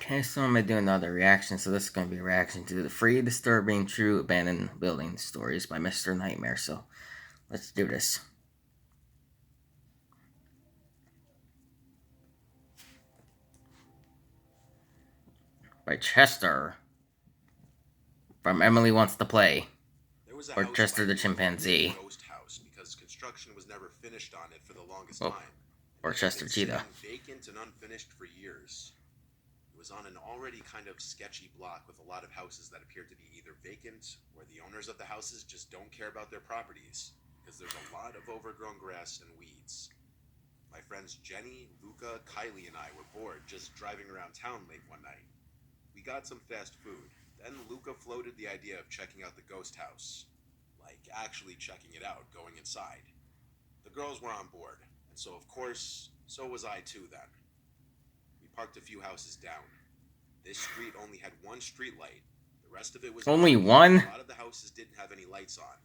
Okay, so I'm gonna do another reaction. So this is gonna be a reaction to the Free, Disturbing, True Abandoned Building Stories by Mr. Nightmare. So let's do this. By Chester from Emily Wants to Play, or Chester the Chimpanzee. Ghost house because construction was never finished on it for the longest Oh, time. or It had Chester been Cheetah. sitting vacant and unfinished for years. It was on an already kind of sketchy block with a lot of houses that appeared to be either vacant or the owners of the houses just don't care about their properties because there's a lot of overgrown grass and weeds. My friends Jenny, Luca, Kylie, and I were bored just driving around town late one night. We got some fast food. Then Luca floated the idea of checking out the ghost house. Like actually checking it out, going inside. The girls were on board, and so of course, so was I too then. We parked a few houses down. This street only had one street light. The rest of it was Only dark. one? A lot of the houses didn't have any lights on.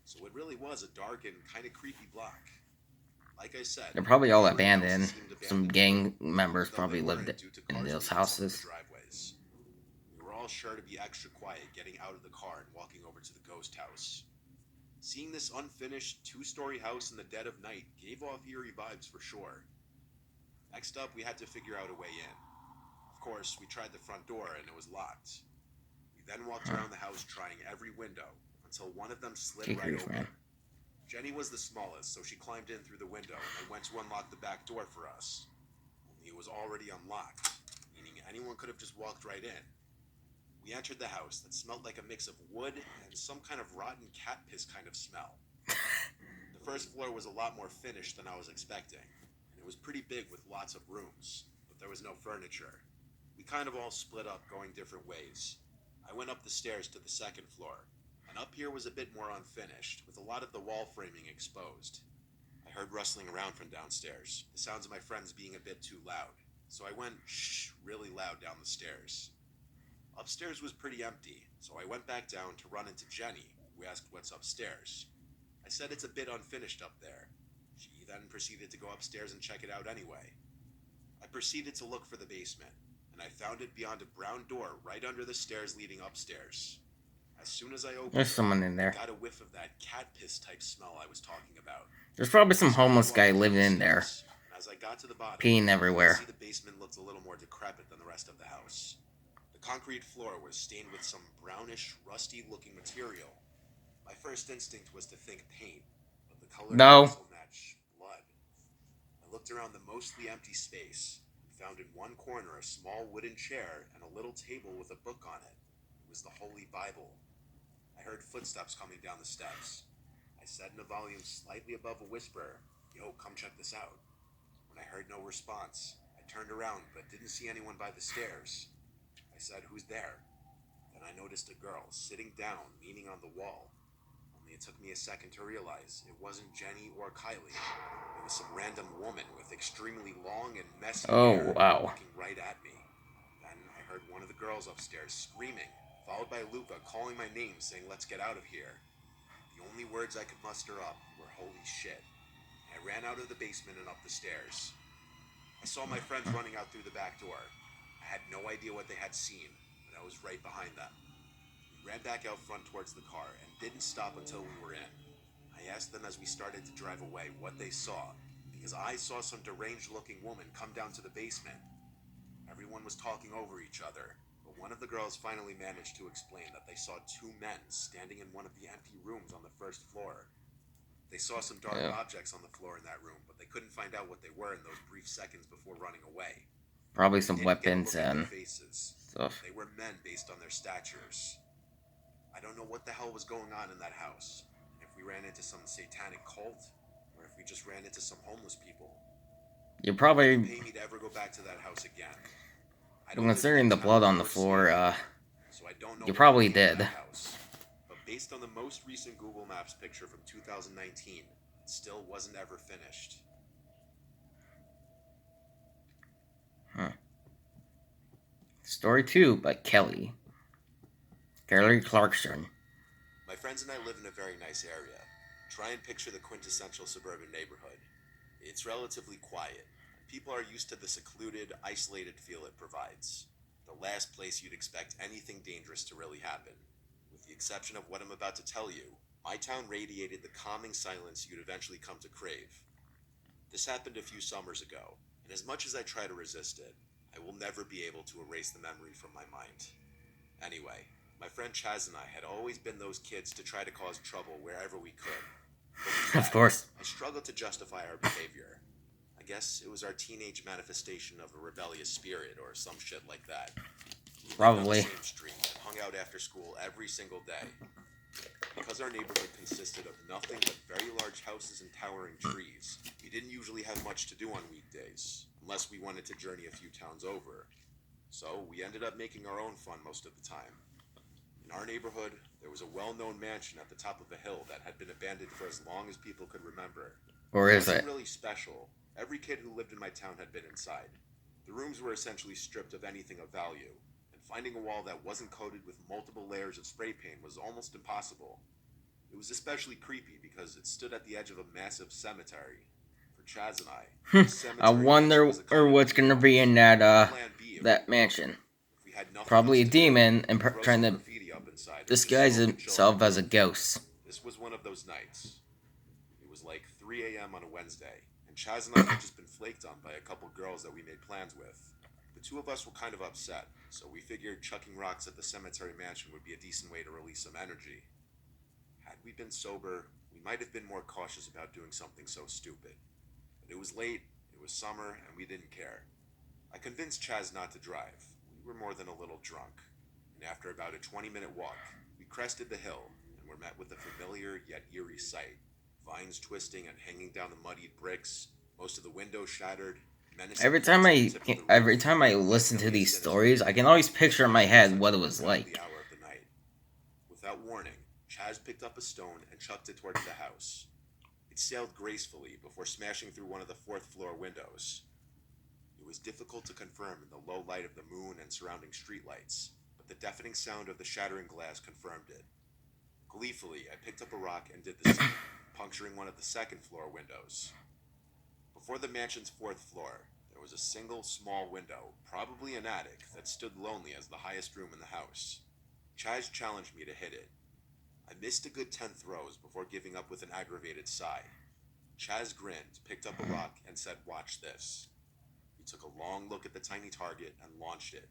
So it really was a dark and kind of creepy block. Like I said, They're probably all majority of houses abandoned. seemed Some abandoned gang too, members though probably they lived weren't due to in cars those being in some of the houses. driveways. We were all sure to be extra quiet getting out of the car and walking over to the ghost house. Seeing this unfinished two-story house in the dead of night gave off eerie vibes for sure. Next up, we had to figure out a way in. Of course, we tried the front door and it was locked. We then walked around the house trying every window until one of them slid right open. Jenny was the smallest, so she climbed in through the window and then went to unlock the back door for us. Only it was already unlocked, meaning anyone could have just walked right in. We entered the house that smelled like a mix of wood and some kind of rotten cat piss kind of smell. The first floor was a lot more finished than I was expecting, and it was pretty big with lots of rooms, but there was no furniture. We kind of all split up going different ways. I went up the stairs to the second floor, and up here was a bit more unfinished, with a lot of the wall framing exposed. I heard rustling around from downstairs, the sounds of my friends being a bit too loud, so I went shh really loud down the stairs. Upstairs was pretty empty, so I went back down to run into Jenny, who asked what's upstairs. I said it's a bit unfinished up there. She then proceeded to go upstairs and check it out anyway. I proceeded to look for the basement, and I found it beyond a brown door right under the stairs leading upstairs. As soon as I opened There's someone in I there. got a whiff of that cat piss type smell I was talking about. There's probably some So I homeless walked guy down living the in there, stairs, and as I got to the bottom, peeing I could everywhere. see the basement looked a little more decrepit than the rest of the house. The concrete floor was stained with some brownish, rusty-looking material. My first instinct was to think paint, but the color No. also matched blood. I looked around the mostly empty space and found in one corner a small wooden chair and a little table with a book on it. It was the Holy Bible. I heard footsteps coming down the steps. I said in a volume slightly above a whisper, "Yo, come check this out." When I heard no response, I turned around but didn't see anyone by the stairs. I said, "Who's there?" Then I noticed a girl sitting down, leaning on the wall. Only it took me a second to realize it wasn't Jenny or Kylie. It was some random woman with extremely long and messy hair looking right at me. Then I heard one of the girls upstairs screaming, followed by Luca calling my name saying, "Let's get out of here." The only words I could muster up were "holy shit." I ran out of the basement and up the stairs. I saw my friends running out through the back door. I had no idea what they had seen, but I was right behind them. We ran back out front towards the car and didn't stop until we were in. I asked them as we started to drive away what they saw, because I saw some deranged looking woman come down to the basement. Everyone was talking over each other, but one of the girls finally managed to explain that they saw two men standing in one of the empty rooms on the first floor. They saw some dark objects on the floor in that room, but they couldn't find out what they were in those brief seconds before running away. Probably some weapons and faces. stuff. They were men based on their statures. I don't know what the hell was going on in that house. If we ran into some satanic cult, or if we just ran into some homeless people. You probably, Pay me to ever go back to that house again. considering the blood on the floor, so I don't know you probably did. But based on the most recent Google Maps picture from 2019, it still wasn't ever finished. Story 2 by Kelly Clarkson. My friends and I live in a very nice area. Try and picture the quintessential suburban neighborhood. It's relatively quiet. People are used to the secluded, isolated feel it provides. The last place you'd expect anything dangerous to really happen. With the exception of what I'm about to tell you, my town radiated the calming silence you'd eventually come to crave. This happened a few summers ago, and as much as I try to resist it, I will never be able to erase the memory from my mind. Anyway, my friend Chaz and I had always been those kids to try to cause trouble wherever we could. Looking Of back, course. I struggled to justify our behavior. I guess it was our teenage manifestation of a rebellious spirit or some shit like that. We lived on the Probably. same street and hung out after school every single day. Because our neighborhood consisted of nothing but very large houses and towering trees, we didn't usually have much to do on weekdays, unless we wanted to journey a few towns over. So we ended up making our own fun most of the time. In our neighborhood, there was a well-known mansion at the top of a hill that had been abandoned for as long as people could remember. Or It is wasn't it? really special. Every kid who lived in my town had been inside. The rooms were essentially stripped of anything of value, and finding a wall that wasn't coated with multiple layers of spray paint was almost impossible. It was especially creepy because it stood at the edge of a massive cemetery. For Chaz and I, the I cemetery wonder was a kind of what's gonna hero. be in that Plan B if that we mansion. If we had nothing Probably a else to do, demon and we'd throw trying some to graffiti up inside and just disguise smoke and chill. himself as a ghost. This was one of those nights. It was like 3 a.m. on a Wednesday, and Chaz and I had just been flaked on by a couple girls that we made plans with. The two of us were kind of upset, so we figured chucking rocks at the cemetery mansion would be a decent way to release some energy. Had we been sober, we might have been more cautious about doing something so stupid. But it was late, it was summer, and we didn't care. I convinced Chaz not to drive. We were more than a little drunk. And after about a 20-minute walk, we crested the hill and were met with a familiar yet eerie sight. Vines twisting and hanging down the muddied bricks, most of the windows shattered, menacing Every heads time at the I tip of the roof. every time I listen to these stories, I can always picture in my head what it was The like. hour of the night. Without warning, Chaz picked up a stone and chucked it towards the house. It sailed gracefully before smashing through one of the fourth-floor windows. It was difficult to confirm in the low light of the moon and surrounding streetlights, but the deafening sound of the shattering glass confirmed it. Gleefully, I picked up a rock and did the same, puncturing one of the second-floor windows. Before the mansion's fourth floor, there was a single small window, probably an attic, that stood lonely as the highest room in the house. Chaz challenged me to hit it. I missed a good 10 throws before giving up with an aggravated sigh. Chaz grinned, picked up a rock, and said, "Watch this." He took a long look at the tiny target and launched it.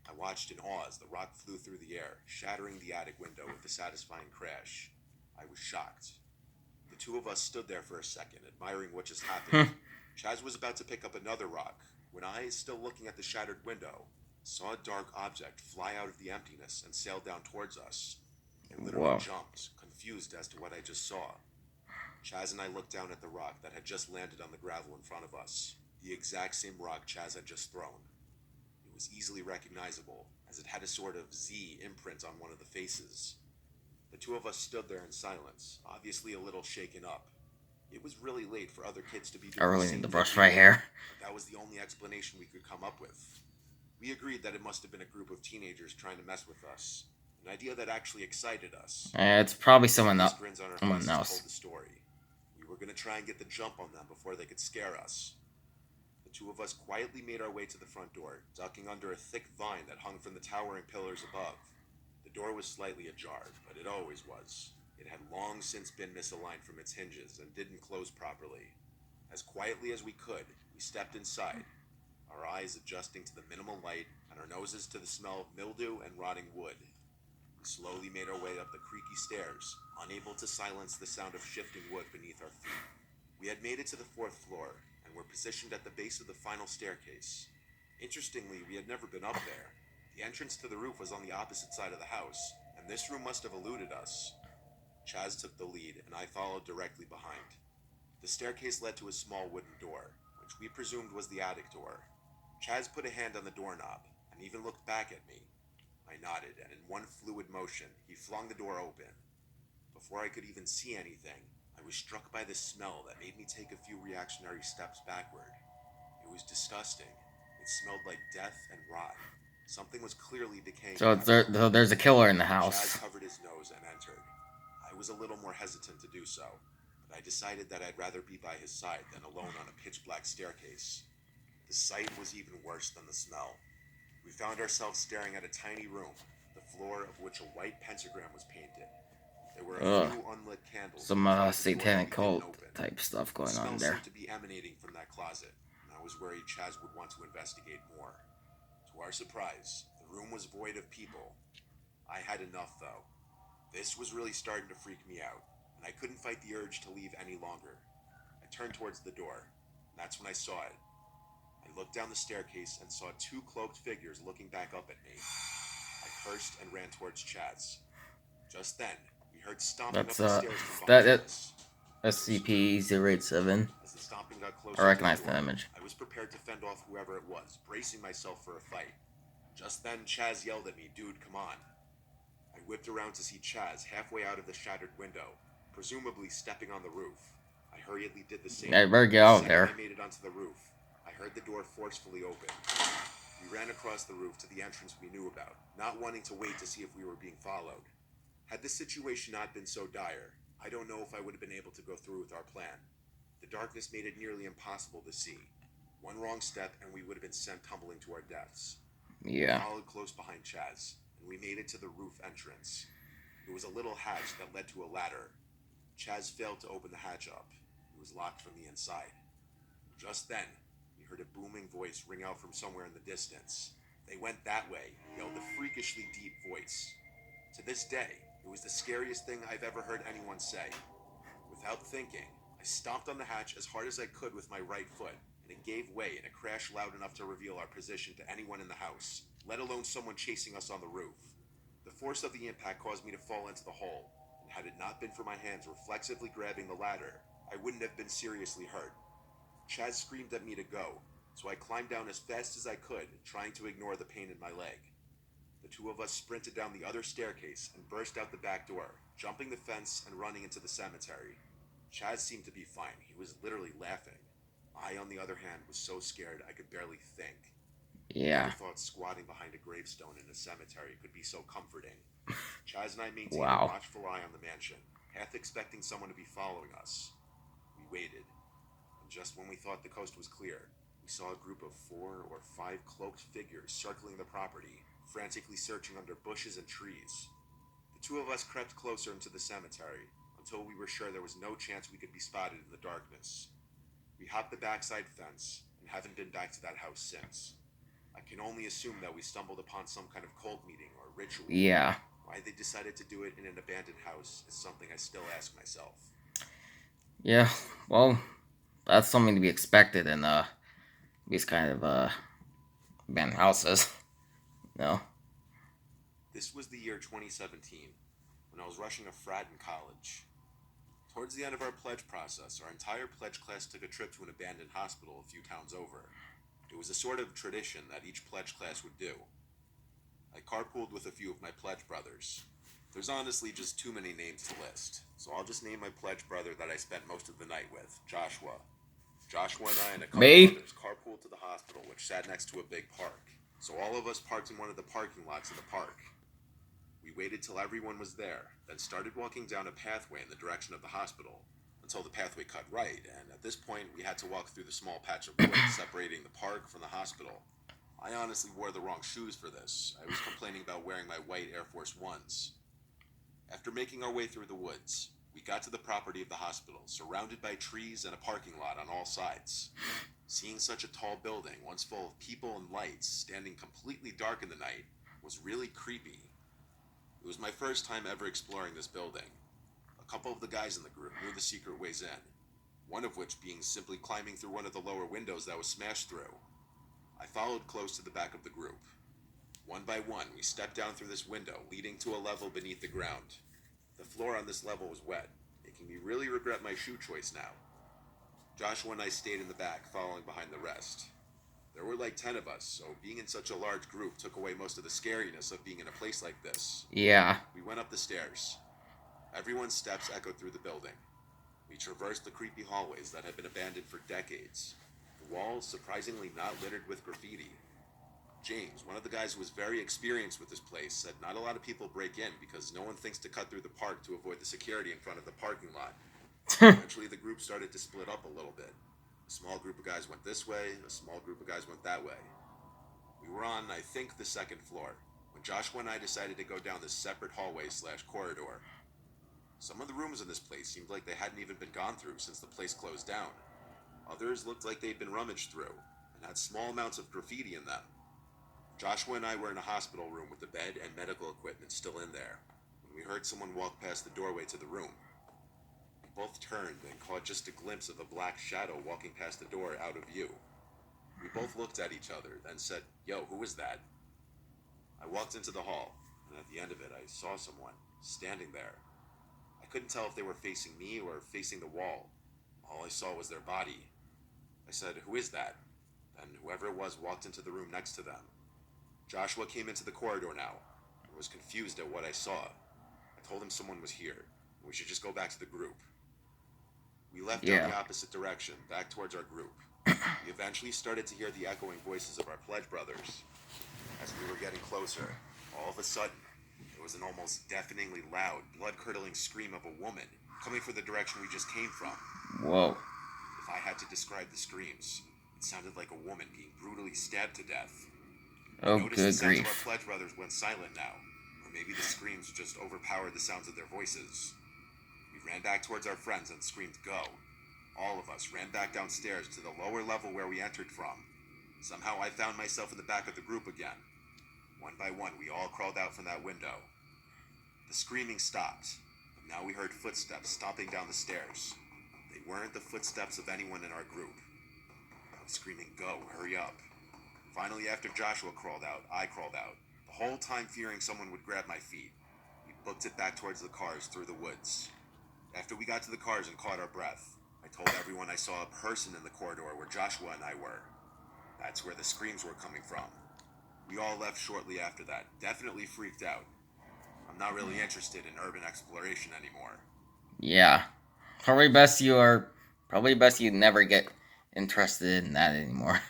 I watched in awe as the rock flew through the air, shattering the attic window with a satisfying crash. I was shocked. The two of us stood there for a second, admiring what just happened. Chaz was about to pick up another rock, when I, still looking at the shattered window, saw a dark object fly out of the emptiness and sail down towards us. I literally Whoa. jumped, confused as to what I just saw. Chaz and I looked down at the rock that had just landed on the gravel in front of us, the exact same rock Chaz had just thrown. It was easily recognizable, as it had a sort of Z imprint on one of the faces. The two of us stood there in silence, obviously a little shaken up. It was really late for other kids to be doing I the really same need to thing brush we my did, hair. but that was the only explanation we could come up with. We agreed that it must have been a group of teenagers trying to mess with us, an idea that actually excited us. It's probably someone These else. grins on our Someone faces else. told the story. We were going to try and get the jump on them before they could scare us. The two of us quietly made our way to the front door, ducking under a thick vine that hung from the towering pillars above. The door was slightly ajar, but it always was. It had long since been misaligned from its hinges and didn't close properly. As quietly as we could, we stepped inside, our eyes adjusting to the minimal light and our noses to the smell of mildew and rotting wood. We slowly made our way up the creaky stairs, unable to silence the sound of shifting wood beneath our feet. We had made it to the fourth floor, and were positioned at the base of the final staircase. Interestingly, we had never been up there. The entrance to the roof was on the opposite side of the house, and this room must have eluded us. Chaz took the lead, and I followed directly behind. The staircase led to a small wooden door, which we presumed was the attic door. Chaz put a hand on the doorknob, and even looked back at me. I nodded, and in one fluid motion, he flung the door open. Before I could even see anything, I was struck by the smell that made me take a few reactionary steps backward. It was disgusting. It smelled like death and rot. Something was clearly decaying. So there's a killer in the house. Chaz covered his nose and entered. I was a little more hesitant to do so, but I decided that I'd rather be by his side than alone on a pitch-black staircase. The sight was even worse than the smell. We found ourselves staring at a tiny room, the floor of which a white pentagram was painted. There were a Ugh. few unlit candles in Some the front of the door that satanic we didn't cult open. type stuff The going on smell there. seemed to be emanating from that closet, and I was worried Chaz would want to investigate more. To our surprise, the room was void of people. I had enough, though. This was really starting to freak me out, and I couldn't fight the urge to leave any longer. I turned towards the door, and that's when I saw it. I looked down the staircase and saw two cloaked figures looking back up at me. I cursed and ran towards Chaz. Just then, we heard stomping up That's the stairs from that behind it us. SCP-087. As the stomping got I closer to recognize the the door, image. I was prepared to fend off whoever it was, bracing myself for a fight. Just then, Chaz yelled at me, "Dude, come on." I whipped around to see Chaz halfway out of the shattered window, presumably stepping on the roof. I hurriedly did the same. Yeah, you better get The out second there. I made it onto the roof, I heard the door forcefully open. We ran across the roof to the entrance we knew about, not wanting to wait to see if we were being followed. Had this situation not been so dire, I don't know if I would have been able to go through with our plan. The darkness made it nearly impossible to see. One wrong step and we would have been sent tumbling to our deaths. Yeah. I followed close behind Chaz, and we made it to the roof entrance. It was a little hatch that led to a ladder. Chaz failed to open the hatch up. It was locked from the inside. Just then, we heard a booming voice ring out from somewhere in the distance. "They went that way," yelled a freakishly deep voice. To this day, it was the scariest thing I've ever heard anyone say. Without thinking, I stomped on the hatch as hard as I could with my right foot, and it gave way and it crashed loud enough to reveal our position to anyone in the house, let alone someone chasing us on the roof. The force of the impact caused me to fall into the hole, and had it not been for my hands reflexively grabbing the ladder, I wouldn't have been seriously hurt. Chaz screamed at me to go, so I climbed down as fast as I could, trying to ignore the pain in my leg. The two of us sprinted down the other staircase and burst out the back door, jumping the fence and running into the cemetery. Chaz seemed to be fine. He was literally laughing. I, on the other hand, was so scared I could barely think. I Yeah. never thought squatting behind a gravestone in a cemetery could be so comforting. Chaz and I maintained Wow. a watchful eye on the mansion, half expecting someone to be following us. We waited, and just when we thought the coast was clear, we saw a group of 4 or 5 cloaked figures circling the property, frantically searching under bushes and trees. The two of us crept closer into the cemetery until we were sure there was no chance we could be spotted in the darkness. We hopped the backside fence and haven't been back to that house since. I can only assume that we stumbled upon some kind of cult meeting or ritual. Yeah. Why they decided to do it in an abandoned house is something I still ask myself. Yeah. Well, that's something to be expected in these kind of abandoned houses. No. This was the year 2017, when I was rushing a frat in college. Towards the end of our pledge process, our entire pledge class took a trip to an abandoned hospital a few towns over. It was a sort of tradition that each pledge class would do. I carpooled with a few of my pledge brothers. There's honestly just too many names to list, so I'll just name my pledge brother that I spent most of the night with, Joshua. Joshua and I and a couple others carpooled to the hospital, which sat next to a big park. So all of us parked in one of the parking lots in the park. We waited till everyone was there, then started walking down a pathway in the direction of the hospital, until the pathway cut right, and at this point we had to walk through the small patch of wood separating the park from the hospital. I honestly wore the wrong shoes for this. I was complaining about wearing my white Air Force Ones. After making our way through the woods, we got to the property of the hospital, surrounded by trees and a parking lot on all sides. Seeing such a tall building, once full of people and lights, standing completely dark in the night, was really creepy. It was my first time ever exploring this building. A couple of the guys in the group knew the secret ways in, one of which being simply climbing through one of the lower windows that was smashed through. I followed close to the back of the group. One by one, we stepped down through this window, leading to a level beneath the ground. The floor on this level was wet, making me really regret my shoe choice now. Joshua and I stayed in the back, following behind the rest. There were like 10 of us, so being in such a large group took away most of the scariness of being in a place like this. Yeah. We went up the stairs. Everyone's steps echoed through the building. We traversed the creepy hallways that had been abandoned for decades. The walls surprisingly not littered with graffiti. James, one of the guys who was very experienced with this place, said not a lot of people break in because no one thinks to cut through the park to avoid the security in front of the parking lot. Eventually the group started to split up a little bit. A small group of guys went this way, a small group of guys went that way. We were on, I think, the second floor, when Joshua and I decided to go down this separate hallway/corridor. Some of the rooms in this place seemed like they hadn't even been gone through since the place closed down. Others looked like they'd been rummaged through, and had small amounts of graffiti in them. Joshua and I were in a hospital room with the bed and medical equipment still in there, when we heard someone walk past the doorway to the room. We both turned and caught just a glimpse of a black shadow walking past the door out of view. We both looked at each other, then said, "Yo, who is that?" I walked into the hall, and at the end of it, I saw someone standing there. I couldn't tell if they were facing me or facing the wall. All I saw was their body. I said, "Who is that?" And whoever it was walked into the room next to them. Joshua came into the corridor now, and was confused at what I saw. I told him someone was here, and we should just go back to the group. We left down the opposite direction, back towards our group. We eventually started to hear the echoing voices of our pledge brothers. As we were getting closer, all of a sudden, there was an almost deafeningly loud, blood-curdling scream of a woman coming from the direction we just came from. Whoa. If I had to describe the screams, it sounded like a woman being brutally stabbed to death. Oh, I noticed good the sounds of grief. our pledge brothers went silent now, or maybe the screams just overpowered the sounds of their voices. We ran back towards our friends and screamed, "Go!" All of us ran back downstairs to the lower level where we entered from. Somehow I found myself in the back of the group again. One by one, we all crawled out from that window. The screaming stopped, but now we heard footsteps stomping down the stairs. They weren't the footsteps of anyone in our group. I was screaming, "Go, hurry up." Finally, after Joshua crawled out, I crawled out, the whole time fearing someone would grab my feet. We booked it back towards the cars through the woods. After we got to the cars and caught our breath, I told everyone I saw a person in the corridor where Joshua and I were. That's where the screams were coming from. We all left shortly after that, definitely freaked out. I'm not really interested in urban exploration anymore. Yeah. Probably best you never get interested in that anymore.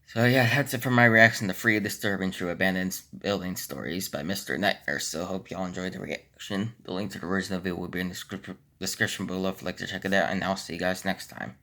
So yeah, that's it for my reaction to 3 Disturbing True Abandoned Building Stories by Mr. Nightmare. So hope y'all enjoyed the reaction. The link to the original video will be in the description below if you'd like to check it out, and I'll see you guys next time.